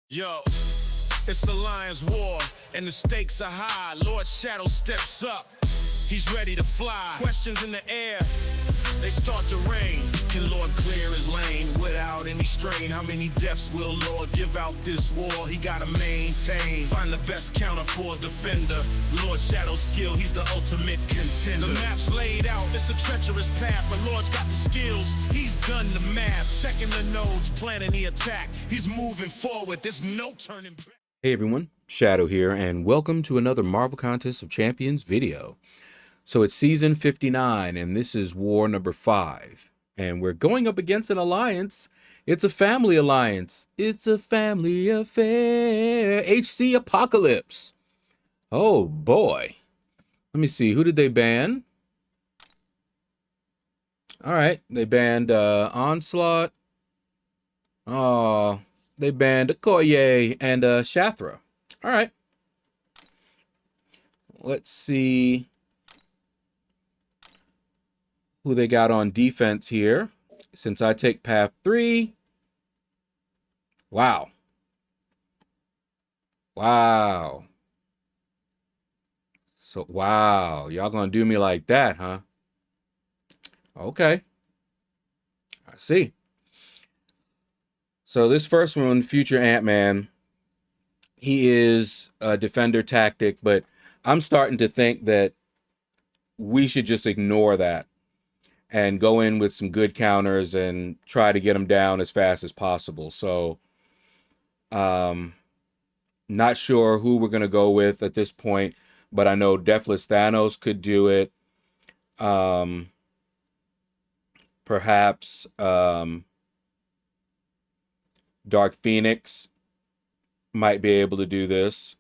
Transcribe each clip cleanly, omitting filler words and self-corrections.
Yo, it's a lion's war, and the stakes are high. Lord Shadow steps up. He's ready to fly. Questions in the air, they start to rain. Can Lord clear his lane without any strain? How many deaths will Lord give out this war? He gotta maintain. Find the best counter for a defender. Lord Shadow's skill, he's the ultimate contender. The map's laid out, it's a treacherous path, but Lord's got the skills. He's done the math, checking the nodes, planning the attack. He's moving forward, there's no turning back. Hey everyone, Shadow here, and welcome to another Marvel Contest of Champions video. So it's season 59, and this is war number 5. And we're going up against an alliance. It's a family alliance. It's a family affair. HC Apocalypse. Oh boy. Let me see, who did they ban? Alright, they banned Onslaught. Oh, they banned Okoye and Shathra. Alright. Let's see who they got on defense here. Since I take path 3. Wow. Wow. So, wow. Y'all gonna do me like that, huh? Okay. I see. So this first one, Future Ant-Man, he is a defender tactic, but I'm starting to think that we should just ignore that and go in with some good counters and try to get them down as fast as possible. So, not sure who we're going to go with at this point, but I know Deathless Thanos could do it. Perhaps Dark Phoenix might be able to do this.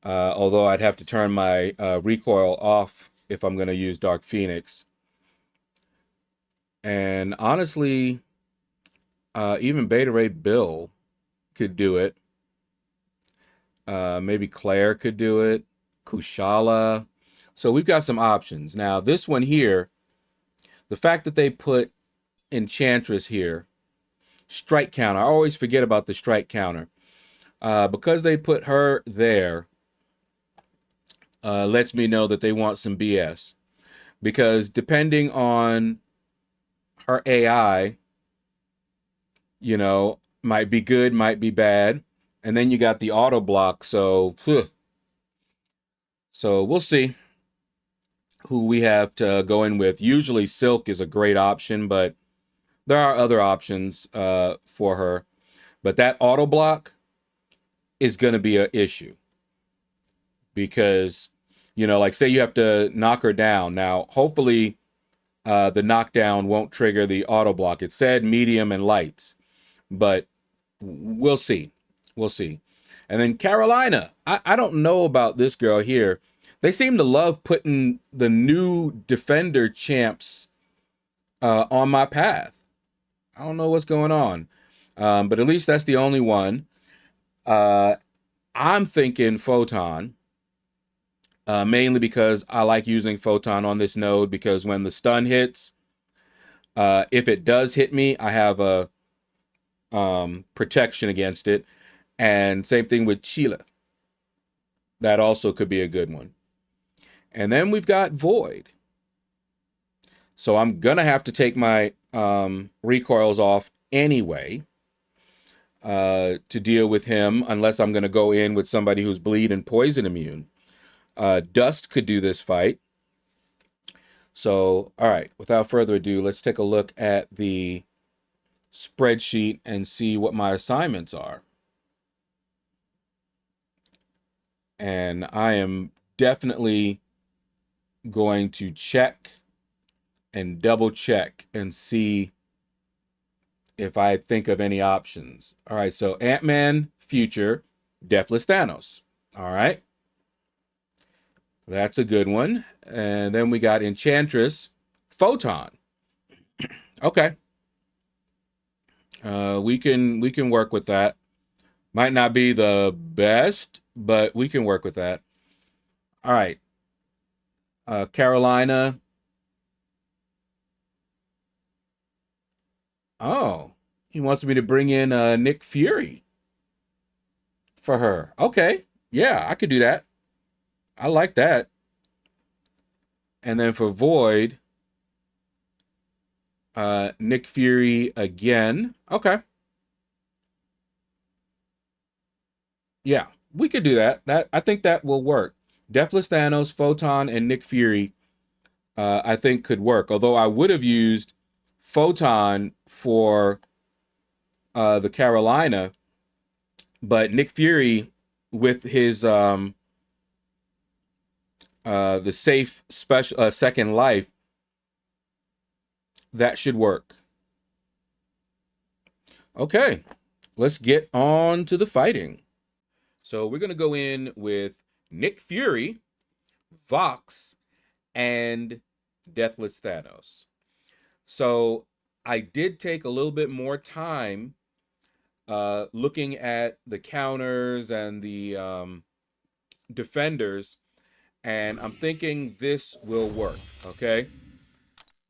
Although I'd have to turn my recoil off if I'm going to use Dark Phoenix. And honestly, even Beta Ray Bill could do it. Maybe Claire could do it. Kushala. So we've got some options. Now, this one here, the fact that they put Enchantress here, strike counter. I always forget about the strike counter. Because they put her there, lets me know that they want some BS. Because depending on her AI, you know, might be good, might be bad. And then you got the auto block, so we'll see who we have to go in with. Usually Silk is a great option, but there are other options for her. But that auto block is going to be an issue. Because, you know, like say you have to knock her down. Now, hopefully the knockdown won't trigger the auto block. It said medium and light, but we'll see. We'll see. And then Carolina. I don't know about this girl here. They seem to love putting the new Defender champs on my path. I don't know what's going on. But at least that's the only one. I'm thinking Photon. Mainly because I like using Photon on this node, because when the stun hits, if it does hit me, I have a protection against it. And same thing with Sheila. That also could be a good one. And then we've got Void. So I'm going to have to take my recoils off anyway to deal with him, unless I'm going to go in with somebody who's bleed and poison immune. Dust could do this fight. So, all right, without further ado, let's take a look at the spreadsheet and see what my assignments are. And I am definitely going to check and double check and see if I think of any options. All right, so Ant-Man, Future, Deathless Thanos. All right. That's a good one. And then we got Enchantress, Photon. Okay. We can work with that. Might not be the best, but we can work with that. All right. Carolina. Oh, He wants me to bring in Nick Fury for her. Okay. Yeah, I could do that. I like that. And then for Void, Nick Fury again. Okay. Yeah, we could do that. I think that will work. Deathless Thanos, Photon, and Nick Fury, I think could work. Although I would have used Photon for the Carolina, but Nick Fury with his the safe special second life, that should work. Okay, let's get on to the fighting. So we're gonna go in with Nick Fury, Vox, and Deathless Thanos. So I did take a little bit more time looking at the counters and the defenders, and I'm thinking this will work, okay?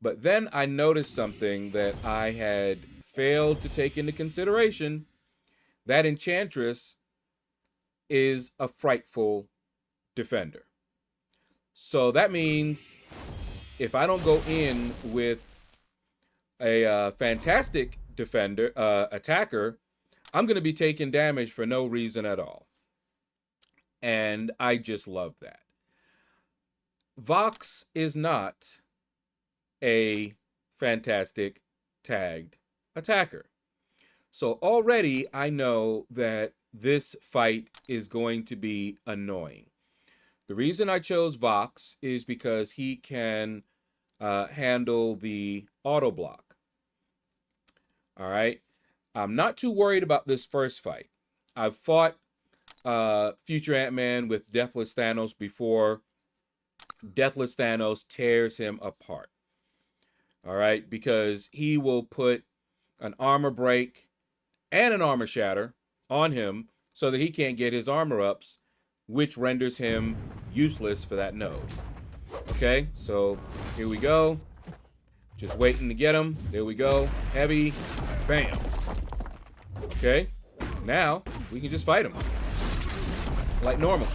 But then I noticed something that I had failed to take into consideration. That Enchantress is a frightful defender. So that means if I don't go in with a fantastic defender, attacker, I'm going to be taking damage for no reason at all. And I just love that. Vox is not a fantastic tagged attacker. So already I know that this fight is going to be annoying. The reason I chose Vox is because he can handle the auto block. All right. I'm not too worried about this first fight. I've fought Future Ant-Man with Deathless Thanos before. Deathless Thanos tears him apart. All right. Because he will put an armor break and an armor shatter on him so that he can't get his armor ups, which renders him useless for that node. Okay, so here we go. Just waiting to get him. There we go. Heavy. Bam. Okay, now we can just fight him like normal.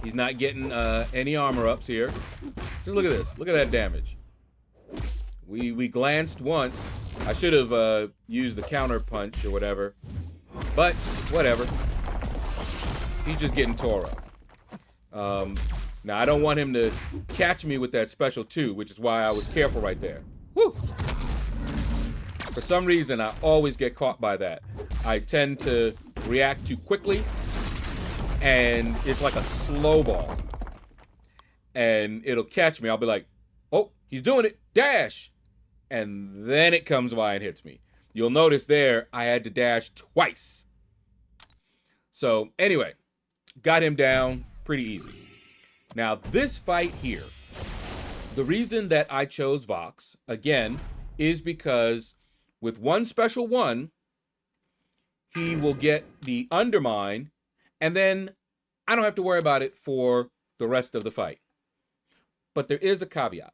He's not getting any armor ups here. Just look at this. Look at that damage. We glanced once. I should have used the counter punch or whatever. But whatever. He's just getting tore up. Now, I don't want him to catch me with that special 2, which is why I was careful right there. Woo! For some reason, I always get caught by that. I tend to react too quickly, and it's like a slow ball. And it'll catch me. I'll be like, oh, he's doing it. Dash! And then it comes by and hits me. You'll notice there, I had to dash twice. So, anyway, got him down pretty easy. Now, this fight here, the reason that I chose Vox, again, is because with one special 1, he will get the undermine, and then I don't have to worry about it for the rest of the fight. But there is a caveat,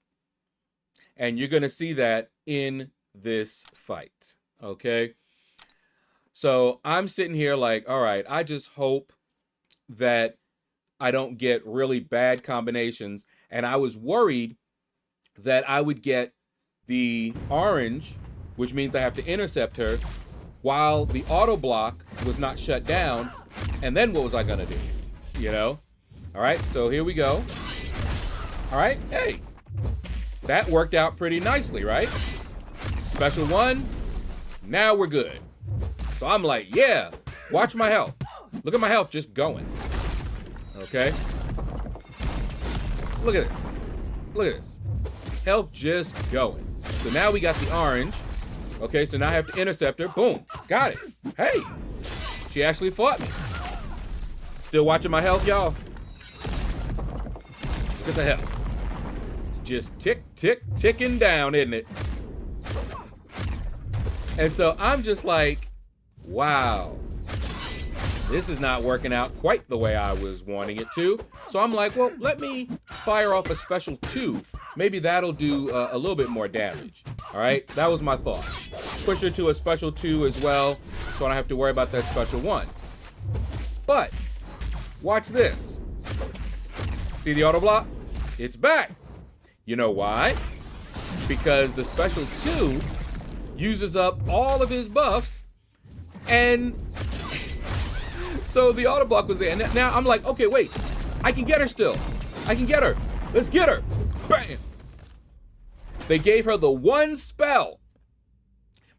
and you're going to see that in this fight, okay? So I'm sitting here like, all right, I just hope that I don't get really bad combinations. And I was worried that I would get the orange, which means I have to intercept her, while the auto block was not shut down. And then what was I gonna do? You know? All right, so here we go. All right, hey, that worked out pretty nicely, right? Special 1, now we're good. So I'm like, yeah, watch my health. Look at my health just going. Okay? So look at this. Look at this. Health just going. So now we got the orange. Okay, so now I have to intercept her. Boom. Got it. Hey. She actually fought me. Still watching my health, y'all? Look at the health. Just tick, tick, ticking down, isn't it? And so I'm just like, wow. This is not working out quite the way I was wanting it to. So I'm like, well, let me fire off a special 2 maybe that'll do a little bit more damage. All right, that was my thought. Push her to a special 2 as well, so I don't have to worry about that special 1. But watch this. See the auto block? It's back. You know why? Because the special 2 uses up all of his buffs, and so the auto block was there. And now I'm like, okay, wait, I can get her still. I can get her. Let's get her. Bam. They gave her the 1 spell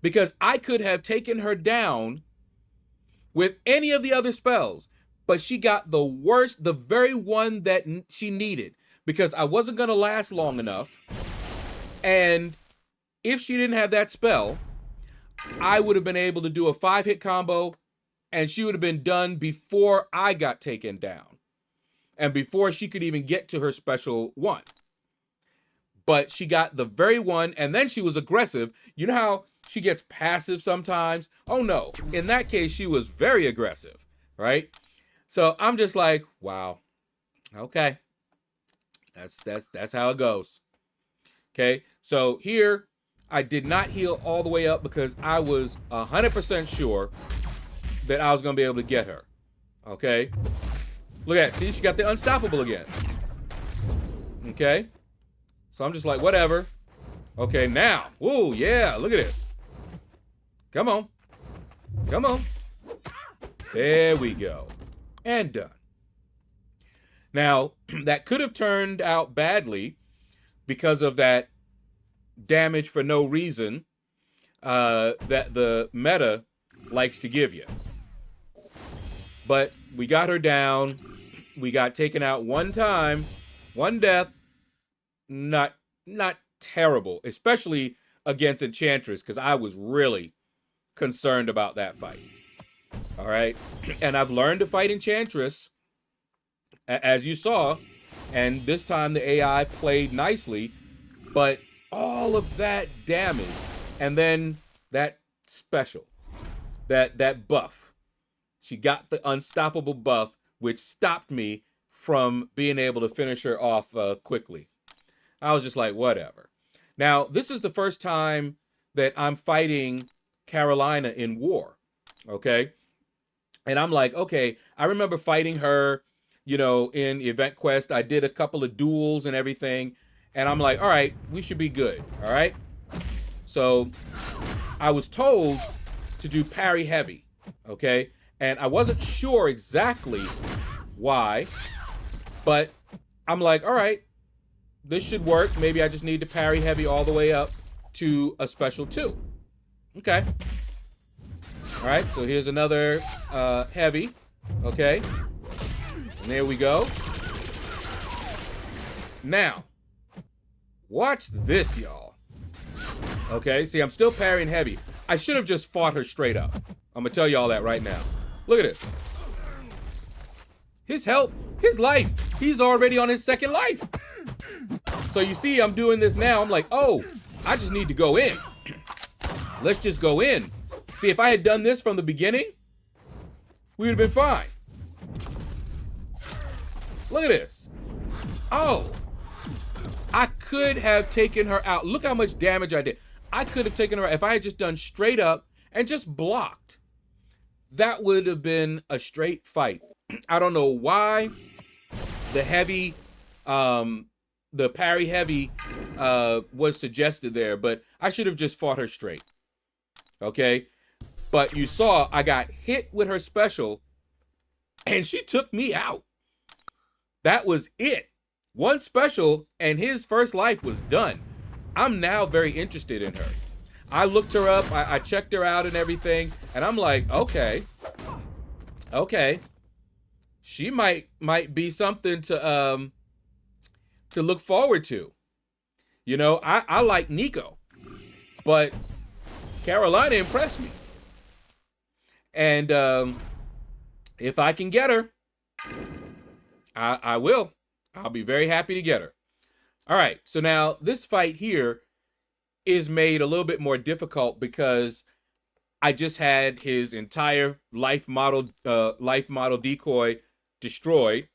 because I could have taken her down with any of the other spells, but she got the worst, the very one that she needed, because I wasn't going to last long enough. And if she didn't have that spell, I would have been able to do a 5-hit combo, and she would have been done before I got taken down and before she could even get to her special 1. But she got the very one, and then she was aggressive. You know how she gets passive sometimes? Oh no, in that case, she was very aggressive, right? So I'm just like, wow, okay. That's how it goes. Okay, so here, I did not heal all the way up because I was 100% sure that I was going to be able to get her. Okay, look at it. See, she got the unstoppable again. Okay, so I'm just like, whatever. Okay, now, whoa, yeah, look at this. Come on, come on. There we go, and done. Now, that could have turned out badly because of that damage for no reason that the meta likes to give you. But we got her down. We got taken out 1 time, 1 death. Not terrible, especially against Enchantress, because I was really concerned about that fight. All right, and I've learned to fight Enchantress, as you saw, and this time the AI played nicely, but all of that damage, and then that special, that buff, she got the unstoppable buff, which stopped me from being able to finish her off quickly. I was just like, whatever. Now, this is the first time that I'm fighting Carolina in war, okay? And I'm like, okay, I remember fighting her, you know, in Event Quest. I did a couple of duels and everything. And I'm like, all right, we should be good, all right? So I was told to do parry heavy, okay? And I wasn't sure exactly why, but I'm like, all right, this should work. Maybe I just need to parry heavy all the way up to a special 2. Okay. All right, so here's another heavy, okay? And there we go. Now, watch this, y'all. Okay, see, I'm still parrying heavy. I should have just fought her straight up. I'm gonna tell y'all that right now. Look at this. His health, his life, he's already on his 2nd life. So you see, I'm doing this now. I'm like, oh, I just need to go in. Let's just go in. See, if I had done this from the beginning, we would have been fine. Look at this. Oh, I could have taken her out. Look how much damage I did. I could have taken her out if I had just done straight up and just blocked. That would have been a straight fight. I don't know why the heavy, the parry heavy was suggested there, but I should have just fought her straight. Okay? But you saw I got hit with her special and she took me out. That was it. 1 special and his first life was done. I'm now very interested in her. I looked her up, I checked her out and everything, and I'm like, okay. She might be something to look forward to. You know, I like Nico, but Carolina impressed me. And if I can get her, I will. I'll be very happy to get her. All right, so now this fight here is made a little bit more difficult because I just had his entire life model decoy destroyed.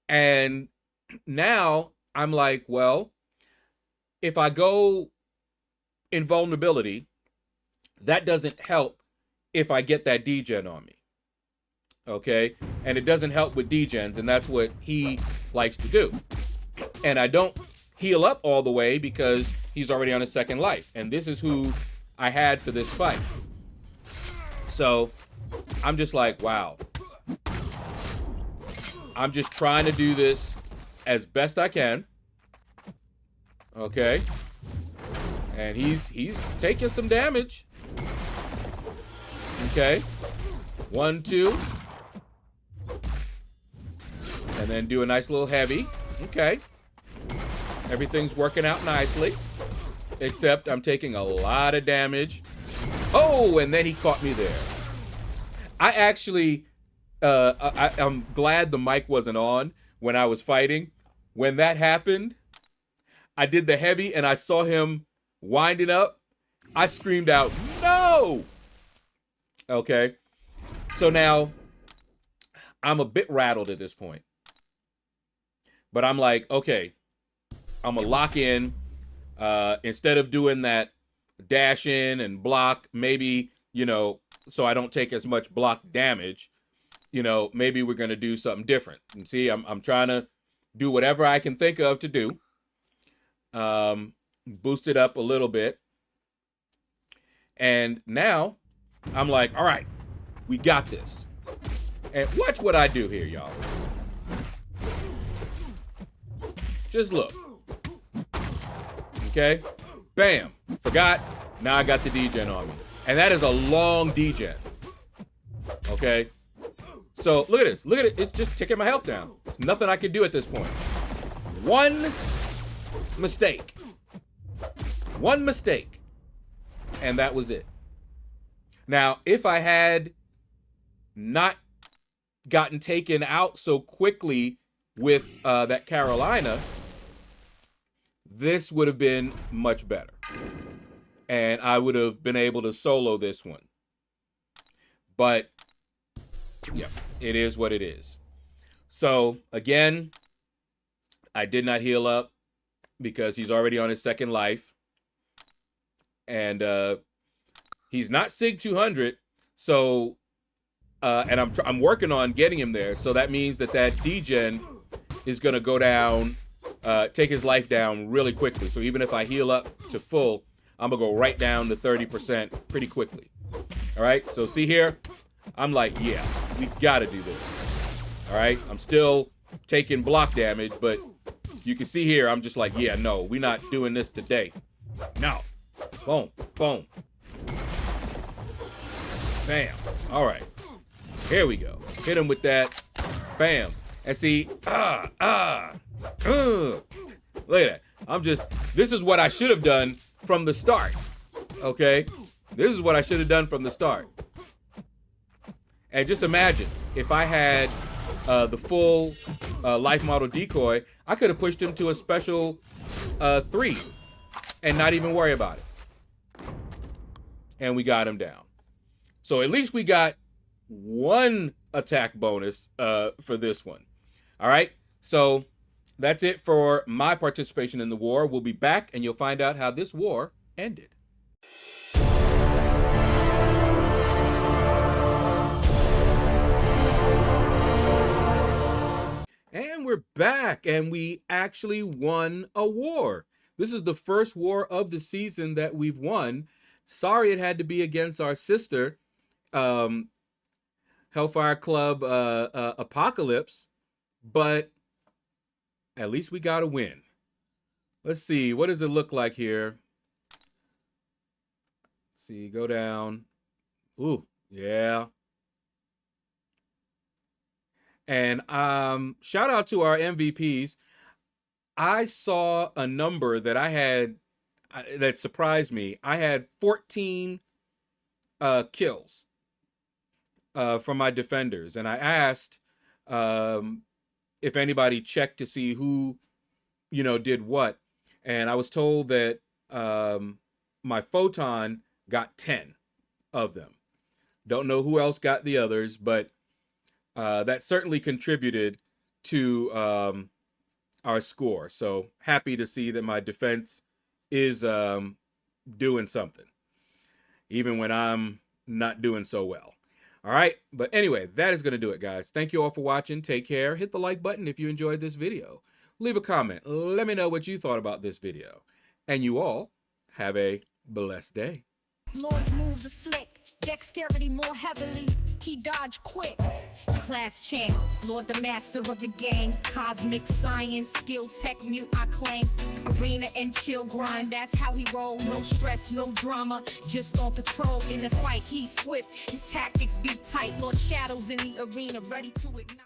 And now I'm like, well, if I go in vulnerability, that doesn't help if I get that degen on me. Okay? And it doesn't help with degens, and that's what he likes to do. And I don't heal up all the way because he's already on his second life. And this is who I had for this fight. So I'm just like, wow. I'm just trying to do this as best I can. Okay. And he's taking some damage. Okay. 1, 2. And then do a nice little heavy. Okay. Everything's working out nicely. Except I'm taking a lot of damage. Oh, and then he caught me there. I actually, I'm glad the mic wasn't on when I was fighting. When that happened, I did the heavy and I saw him winding up. I screamed out, no! Okay. So now I'm a bit rattled at this point. But I'm like, okay, I'm going to lock in. Instead of doing that dash in and block, maybe, so I don't take as much block damage, maybe we're going to do something different. And see, I'm trying to do whatever I can think of to do. Boost it up a little bit. And now I'm like, all right, we got this. And watch what I do here, y'all. Just look. Okay? Bam. Forgot. Now I got the degen on me. And that is a long degen. Okay? So, look at this. Look at it. It's just ticking my health down. There's nothing I can do at this point. One mistake. One mistake. And that was it. Now, if I had not gotten taken out so quickly with that Carolina, this would have been much better. And I would have been able to solo this one. But, yeah, it is what it is. So, again, I did not heal up because he's already on his second life. And he's not Sig 200. So, and I'm working on getting him there. So that means that degen is going to go down, take his life down really quickly. So even if I heal up to full, I'm going to go right down to 30% pretty quickly. All right. So see here, I'm like, yeah, we got to do this. All right. I'm still taking block damage, but you can see here, I'm just like, yeah, no, we're not doing this today. No. Boom. Boom. Bam. All right. Here we go. Hit him with that. Bam. And see, look at that. This is what I should have done from the start. Okay? This is what I should have done from the start. And just imagine, if I had the full life model decoy, I could have pushed him to a special 3 and not even worry about it. And we got him down. So at least we got one attack bonus for this one. All right, so that's it for my participation in the war. We'll be back and you'll find out how this war ended. And we're back, and we actually won a war. This is the first war of the season that we've won. Sorry it had to be against our sister, Hellfire Club Apocalypse, but at least we got a win. Let's see, what does it look like here? Let's see, go down. Ooh, yeah. And shout out to our MVPs. I saw a number that I had that surprised me. I had 14 kills from my defenders, and I asked if anybody checked to see who, did what, and I was told that my Photon got 10 of them. Don't know who else got the others, but that certainly contributed to our score. So happy to see that my defense is doing something, even when I'm not doing so well. All right, but anyway, that is going to do it, guys. Thank you all for watching. Take care. Hit the like button if you enjoyed this video. Leave a comment. Let me know what you thought about this video. And you all have a blessed day. Lord's moves are slick, dexterity more heavily, he dodged quick. Class champ, Lord the master of the game, cosmic science, skill, tech, mute, I claim. Arena and chill grind, that's how he roll. No stress, no drama, just on patrol. In the fight, he's swift, his tactics be tight. Lord Shadow's in the arena, ready to ignite.